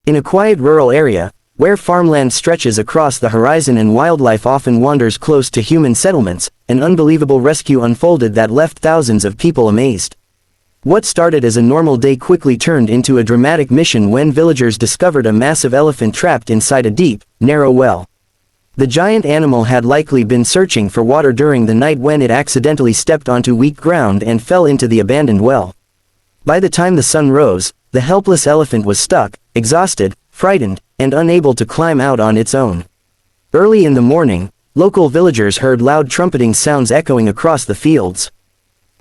In a quiet rural area, where farmland stretches across the horizon and wildlife often wanders close to human settlements, an unbelievable rescue unfolded that left thousands of people amazed. What started as a normal day quickly turned into a dramatic mission when villagers discovered a massive elephant trapped inside a deep, narrow well. The giant animal had likely been searching for water during the night when it accidentally stepped onto weak ground and fell into the abandoned well. By the time the sun rose, the helpless elephant was stuck, exhausted, frightened, and unable to climb out on its own. Early in the morning, local villagers heard loud trumpeting sounds echoing across the fields.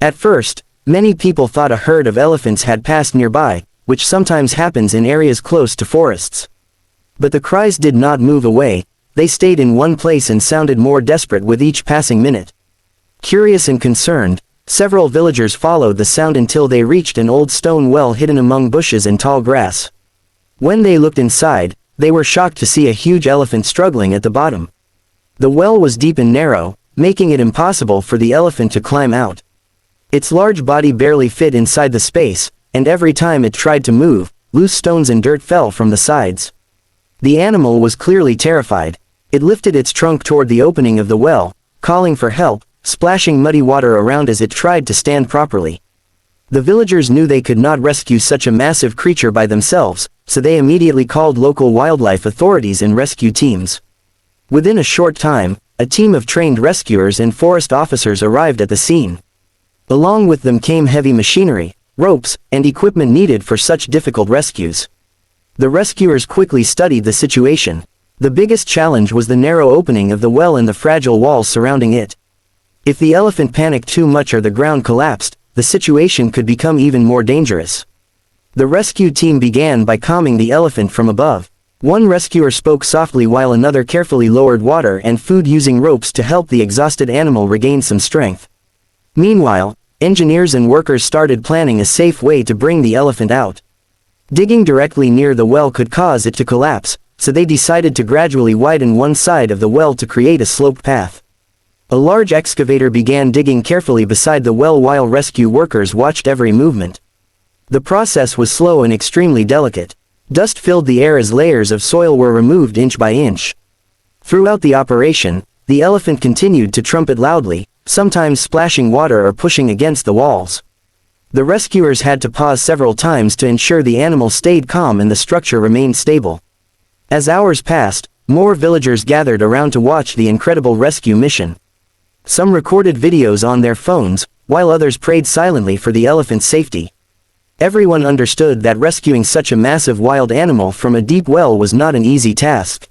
At first, many people thought a herd of elephants had passed nearby, which sometimes happens in areas close to forests. But the cries did not move away, they stayed in one place and sounded more desperate with each passing minute. Curious and concerned, several villagers followed the sound until they reached an old stone well hidden among bushes and tall grass. When they looked inside, they were shocked to see a huge elephant struggling at the bottom. The well was deep and narrow, making it impossible for the elephant to climb out. Its large body barely fit inside the space, and every time it tried to move, loose stones and dirt fell from the sides. The animal was clearly terrified. It lifted its trunk toward the opening of the well, calling for help, splashing muddy water around as it tried to stand properly. The villagers knew they could not rescue such a massive creature by themselves, so they immediately called local wildlife authorities and rescue teams. Within a short time, a team of trained rescuers and forest officers arrived at the scene. Along with them came heavy machinery, ropes, and equipment needed for such difficult rescues. The rescuers quickly studied the situation. The biggest challenge was the narrow opening of the well and the fragile walls surrounding it. If the elephant panicked too much or the ground collapsed, the situation could become even more dangerous. The rescue team began by calming the elephant from above. One rescuer spoke softly while another carefully lowered water and food using ropes to help the exhausted animal regain some strength. Meanwhile, engineers and workers started planning a safe way to bring the elephant out. Digging directly near the well could cause it to collapse, so they decided to gradually widen one side of the well to create a sloped path. A large excavator began digging carefully beside the well while rescue workers watched every movement. The process was slow and extremely delicate. Dust filled the air as layers of soil were removed inch by inch. Throughout the operation, the elephant continued to trumpet loudly, sometimes splashing water or pushing against the walls. The rescuers had to pause several times to ensure the animal stayed calm and the structure remained stable. As hours passed, more villagers gathered around to watch the incredible rescue mission. Some recorded videos on their phones, while others prayed silently for the elephant's safety. Everyone understood that rescuing such a massive wild animal from a deep well was not an easy task.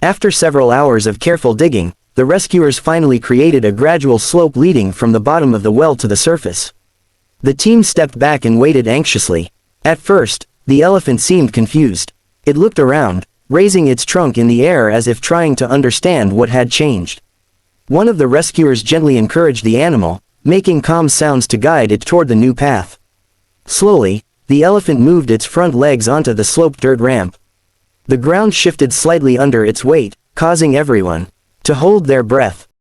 After several hours of careful digging, the rescuers finally created a gradual slope leading from the bottom of the well to the surface. The team stepped back and waited anxiously. At first, the elephant seemed confused. It looked around, raising its trunk in the air as if trying to understand what had changed. One of the rescuers gently encouraged the animal, making calm sounds to guide it toward the new path. Slowly, the elephant moved its front legs onto the sloped dirt ramp. The ground shifted slightly under its weight, causing everyone to hold their breath.